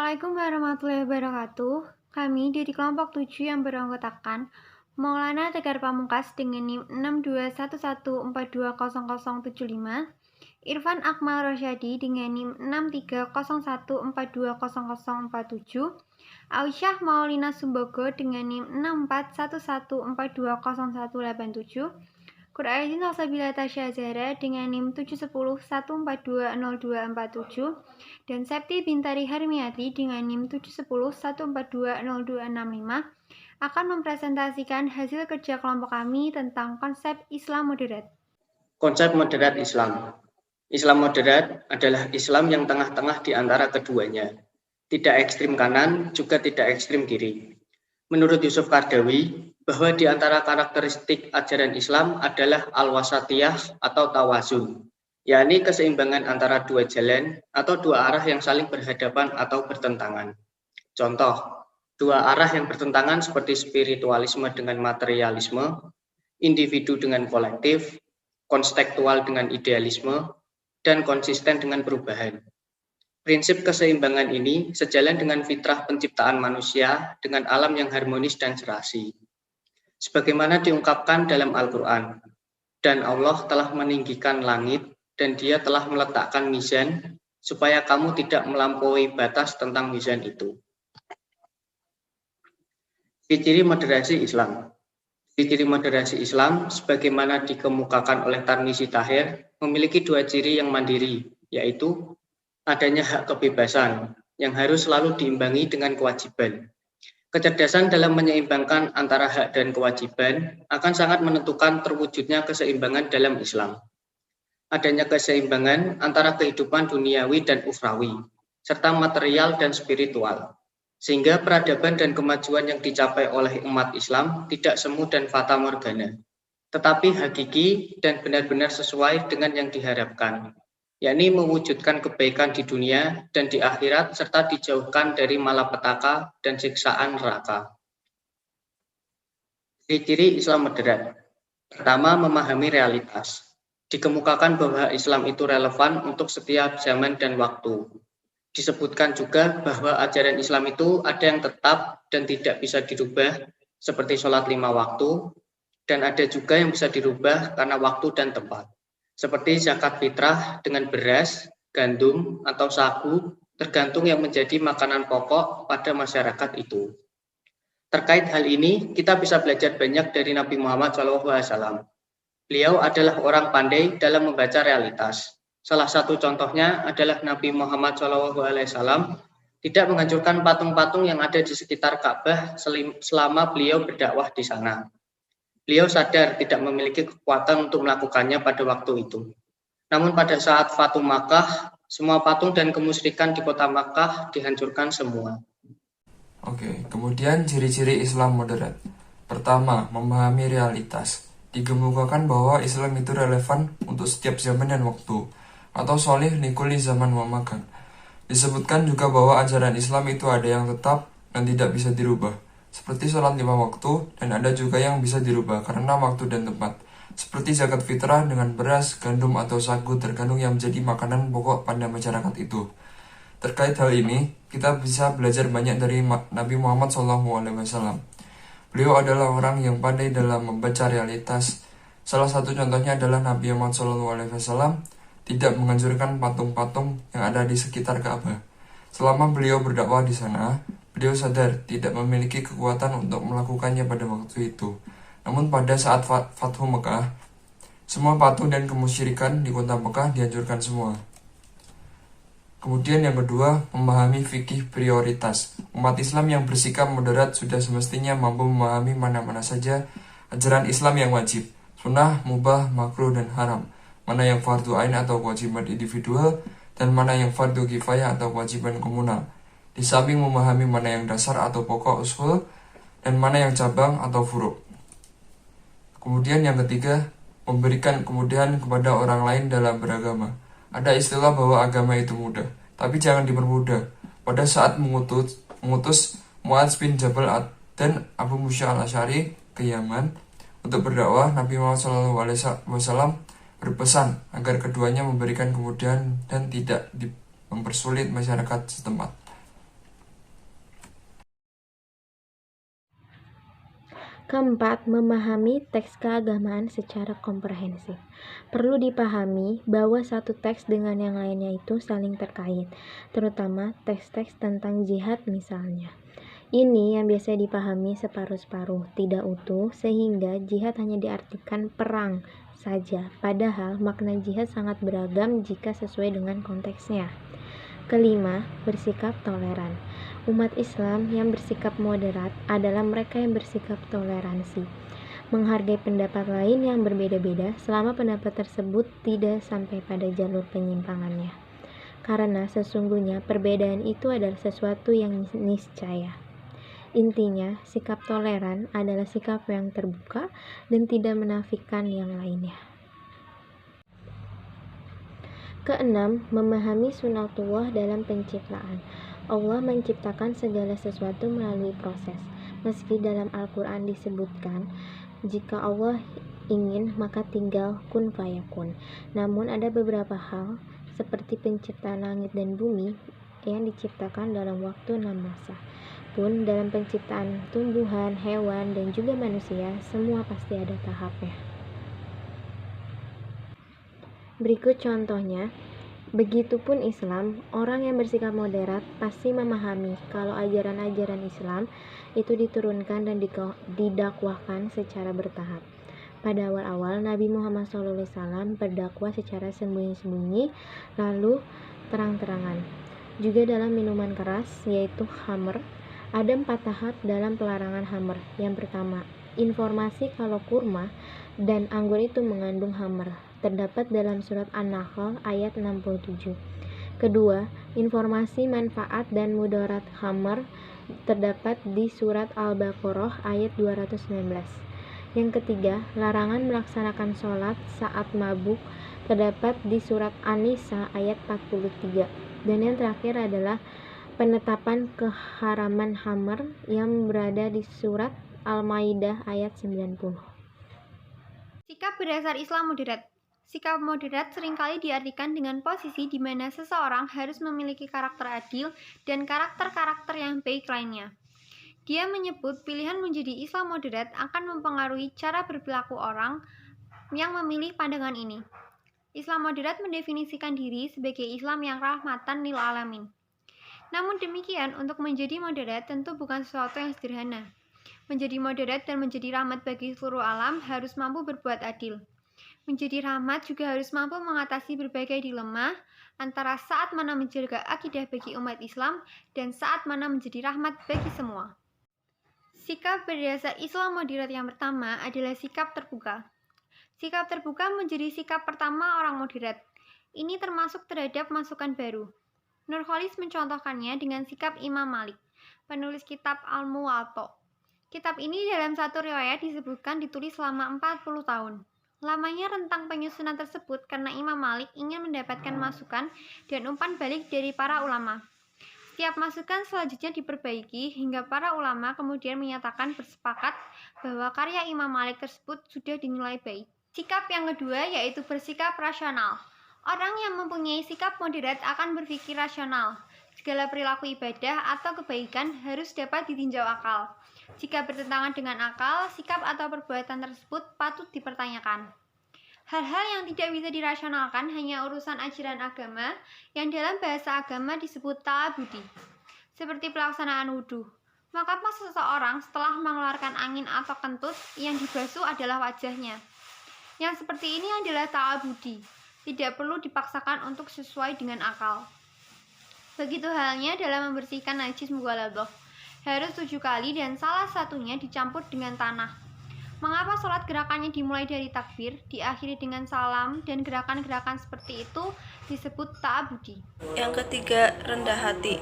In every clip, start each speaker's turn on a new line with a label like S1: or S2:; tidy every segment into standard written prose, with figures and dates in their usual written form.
S1: Assalamualaikum warahmatullahi wabarakatuh. Kami dari kelompok 7 yang beranggotakan Maulana Tegar Pamungkas dengan NIM 6211420075, Irfan Akmal Rosyadi dengan NIM 6301420047, Aisyah Maulina Sumbogo dengan NIM 6411420187, Quraizin Salsabila Tasya Zahra dengan NIM 71014202447, dan Septi Bintari Harmiati dengan NIM 71014202665 akan mempresentasikan hasil kerja kelompok kami tentang konsep Islam moderat.
S2: Konsep moderat Islam. Islam moderat adalah Islam yang tengah-tengah di antara keduanya. Tidak ekstrim kanan, juga tidak ekstrim kiri. Menurut Yusuf Qardawi, bahwa di antara karakteristik ajaran Islam adalah al-wasatiyah atau tawazun, yakni keseimbangan antara dua jalan atau dua arah yang saling berhadapan atau bertentangan. Contoh, dua arah yang bertentangan seperti spiritualisme dengan materialisme, individu dengan kolektif, konstekstual dengan idealisme, dan konsisten dengan perubahan. Prinsip keseimbangan ini sejalan dengan fitrah penciptaan manusia dengan alam yang harmonis dan serasi. Sebagaimana diungkapkan dalam Al-Quran, dan Allah telah meninggikan langit dan Dia telah meletakkan mizan supaya kamu tidak melampaui batas tentang mizan itu. Ciri moderasi Islam. Ciri moderasi Islam, sebagaimana dikemukakan oleh Tarmizi Tahir, memiliki dua ciri yang mandiri, yaitu adanya hak kebebasan yang harus selalu diimbangi dengan kewajiban. Kecerdasan dalam menyeimbangkan antara hak dan kewajiban akan sangat menentukan terwujudnya keseimbangan dalam Islam. Adanya keseimbangan antara kehidupan duniawi dan ukhrawi, serta material dan spiritual, sehingga peradaban dan kemajuan yang dicapai oleh umat Islam tidak semu dan fata morgana, tetapi hakiki dan benar-benar sesuai dengan yang diharapkan, yakni mewujudkan kebaikan di dunia dan di akhirat serta dijauhkan dari malapetaka dan siksaan neraka. Ciri-ciri Islam moderat. Pertama, memahami realitas. Dikemukakan bahwa Islam itu relevan untuk setiap zaman dan waktu. Disebutkan juga bahwa ajaran Islam itu ada yang tetap dan tidak bisa dirubah, seperti sholat 5 waktu, dan ada juga yang bisa dirubah karena waktu dan tempat, seperti zakat fitrah dengan beras, gandum, atau sagu, tergantung yang menjadi makanan pokok pada masyarakat itu. Terkait hal ini, kita bisa belajar banyak dari Nabi Muhammad SAW. Beliau adalah orang pandai dalam membaca realitas. Salah satu contohnya adalah Nabi Muhammad SAW tidak menghancurkan patung-patung yang ada di sekitar Ka'bah selama beliau berdakwah di sana. Beliau sadar tidak memiliki kekuatan untuk melakukannya pada waktu itu. Namun pada saat Fatu Makkah, semua patung dan kemusyrikan di kota Makkah dihancurkan semua.
S3: Oke, kemudian ciri-ciri Islam moderat. Pertama, memahami realitas. Dikemukakan bahwa Islam itu relevan untuk setiap zaman dan waktu, atau sholih likuli zaman wa makan. Disebutkan juga bahwa ajaran Islam itu ada yang tetap dan tidak bisa dirubah, seperti sholat 5 waktu, dan ada juga yang bisa dirubah karena waktu dan tempat, seperti zakat fitrah dengan beras, gandum, atau sagu tergantung yang menjadi makanan pokok pada masyarakat itu. Terkait hal ini, kita bisa belajar banyak dari Nabi Muhammad SAW. Beliau adalah orang yang pandai dalam membaca realitas. Salah satu contohnya adalah Nabi Muhammad SAW tidak menghancurkan patung-patung yang ada di sekitar Ka'bah. Selama beliau berdakwah di sana, beliau sadar tidak memiliki kekuatan untuk melakukannya pada waktu itu. Namun pada saat Fathu Mekah, semua patung dan kemusyrikan di kota Mekah dihancurkan semua. Kemudian yang kedua, memahami fikih prioritas. Umat Islam yang bersikap moderat sudah semestinya mampu memahami mana-mana saja ajaran Islam yang wajib, sunnah, mubah, makruh, dan haram, mana yang fardu ain atau kewajiban individual, dan mana yang fardu kifayah atau kewajiban komunal. Di samping memahami mana yang dasar atau pokok usul, dan mana yang cabang atau furuk. Kemudian yang ketiga, memberikan kemudahan kepada orang lain dalam beragama. Ada istilah bahwa agama itu mudah, tapi jangan dipermudah. Pada saat mengutus Mu'adz bin Jabal dan Abu Musa al-Asy'ari ke Yaman untuk berdakwah, Nabi Muhammad SAW berpesan agar keduanya memberikan kemudahan dan tidak mempersulit masyarakat setempat.
S4: Keempat, memahami teks keagamaan secara komprehensif. Perlu dipahami bahwa satu teks dengan yang lainnya itu saling terkait, terutama teks-teks tentang jihad misalnya. Ini yang biasa dipahami separuh-separuh, tidak utuh, sehingga jihad hanya diartikan perang saja, padahal makna jihad sangat beragam jika sesuai dengan konteksnya. Kelima, bersikap toleran. Umat Islam yang bersikap moderat adalah mereka yang bersikap toleransi, menghargai pendapat lain yang berbeda-beda selama pendapat tersebut tidak sampai pada jalur penyimpangannya. Karena sesungguhnya perbedaan itu adalah sesuatu yang niscaya. Intinya, sikap toleran adalah sikap yang terbuka dan tidak menafikan yang lainnya. Keenam, memahami sunatullah dalam penciptaan. Allah menciptakan segala sesuatu melalui proses. Meski dalam Al-Quran disebutkan, jika Allah ingin maka tinggal kun fayakun. Namun ada beberapa hal, seperti penciptaan langit dan bumi, yang diciptakan dalam waktu 6 masa. Pun dalam penciptaan tumbuhan, hewan, dan juga manusia, semua pasti ada tahapnya. Berikut contohnya. Begitupun Islam, orang yang bersikap moderat pasti memahami kalau ajaran-ajaran Islam itu diturunkan dan didakwahkan secara bertahap. Pada awal-awal, Nabi Muhammad SAW berdakwah secara sembunyi-sembunyi, lalu terang-terangan. Juga dalam minuman keras, yaitu khamr, ada 4 tahap dalam pelarangan khamr. Yang pertama, informasi kalau kurma dan anggur itu mengandung khamr, terdapat dalam surat An-Nahl ayat 67. Kedua, informasi manfaat dan mudarat khamr terdapat di surat Al-Baqarah ayat 219. Yang ketiga, larangan melaksanakan sholat saat mabuk terdapat di surat An-Nisa ayat 43. Dan yang terakhir adalah penetapan keharaman khamr yang berada di surat Al-Maidah ayat 90.
S1: Sikap berdasar Islam moderat. Sikap moderat seringkali diartikan dengan posisi di mana seseorang harus memiliki karakter adil dan karakter-karakter yang baik lainnya. Dia menyebut pilihan menjadi Islam moderat akan mempengaruhi cara berperilaku orang yang memilih pandangan ini. Islam moderat mendefinisikan diri sebagai Islam yang rahmatan lil alamin. Namun demikian, untuk menjadi moderat tentu bukan sesuatu yang sederhana. Menjadi moderat dan menjadi rahmat bagi seluruh alam harus mampu berbuat adil. Menjadi rahmat juga harus mampu mengatasi berbagai dilema antara saat mana menjaga akidah bagi umat Islam dan saat mana menjadi rahmat bagi semua. Sikap berdasar Islam moderat yang pertama adalah sikap terbuka. Sikap terbuka menjadi sikap pertama orang moderat. Ini termasuk terhadap masukan baru. Nurholis mencontohkannya dengan sikap Imam Malik, penulis kitab Al-Muwatta. Kitab ini dalam satu riwayat disebutkan ditulis selama 40 tahun. Lamanya rentang penyusunan tersebut karena Imam Malik ingin mendapatkan masukan dan umpan balik dari para ulama. Setiap masukan selanjutnya diperbaiki hingga para ulama kemudian menyatakan bersepakat bahwa karya Imam Malik tersebut sudah dinilai baik. Sikap yang kedua yaitu bersikap rasional. Orang yang mempunyai sikap moderat akan berpikir rasional. Segala perilaku ibadah atau kebaikan harus dapat ditinjau akal. Jika bertentangan dengan akal, sikap atau perbuatan tersebut patut dipertanyakan. Hal-hal yang tidak bisa dirasionalkan hanya urusan ajaran agama yang dalam bahasa agama disebut ta'abudi, seperti pelaksanaan wudhu. Maka pas seseorang setelah mengeluarkan angin atau kentut, yang dibasuh adalah wajahnya. Yang seperti ini adalah ta'abudi, tidak perlu dipaksakan untuk sesuai dengan akal. Begitu halnya dalam membersihkan najis mughaladah, harus 7 kali dan salah satunya dicampur dengan tanah. Mengapa sholat gerakannya dimulai dari takbir, diakhiri dengan salam, dan gerakan-gerakan seperti itu disebut ta'abudi?
S5: Yang ketiga, rendah hati.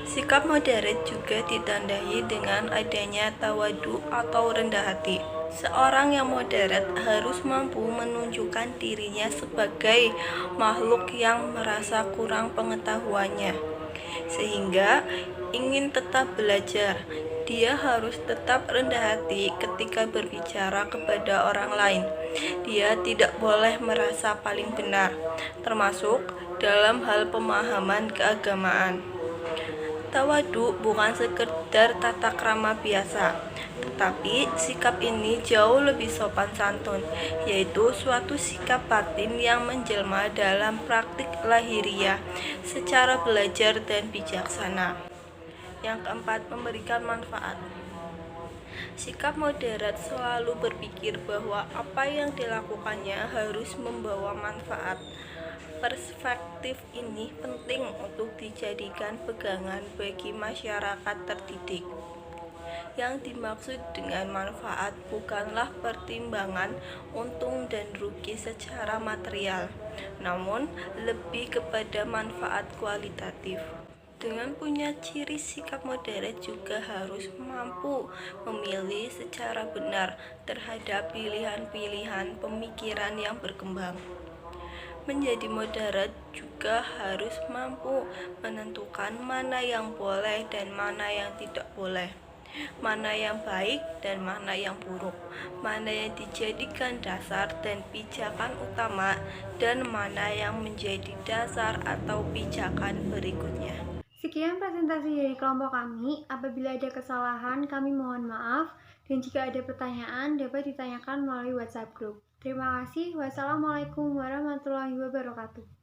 S5: Sikap moderat juga ditandai dengan adanya tawadu atau rendah hati. Seorang yang moderat harus mampu menunjukkan dirinya sebagai makhluk yang merasa kurang pengetahuannya, sehingga ingin tetap belajar. Dia harus tetap rendah hati ketika berbicara kepada orang lain. Dia tidak boleh merasa paling benar, termasuk dalam hal pemahaman keagamaan. Tawadu bukan sekedar tata krama biasa, Tetapi sikap ini jauh lebih sopan santun, yaitu suatu sikap batin yang menjelma dalam praktik lahiriah secara belajar dan bijaksana. Yang keempat, memberikan manfaat. Sikap moderat selalu berpikir bahwa apa yang dilakukannya harus membawa manfaat. Perspektif ini penting untuk dijadikan pegangan bagi masyarakat terdidik. Yang dimaksud dengan manfaat bukanlah pertimbangan untung dan rugi secara material, namun lebih kepada manfaat kualitatif. Dengan punya ciri sikap moderat juga harus mampu memilih secara benar terhadap pilihan-pilihan pemikiran yang berkembang. Menjadi moderat juga harus mampu menentukan mana yang boleh dan mana yang tidak boleh, mana yang baik dan mana yang buruk, mana yang dijadikan dasar dan pijakan utama, dan mana yang menjadi dasar atau pijakan berikutnya.
S1: Sekian presentasi dari kelompok kami. Apabila ada kesalahan, kami mohon maaf. Dan jika ada pertanyaan, dapat ditanyakan melalui WhatsApp Group. Terima kasih. Wassalamualaikum warahmatullahi wabarakatuh.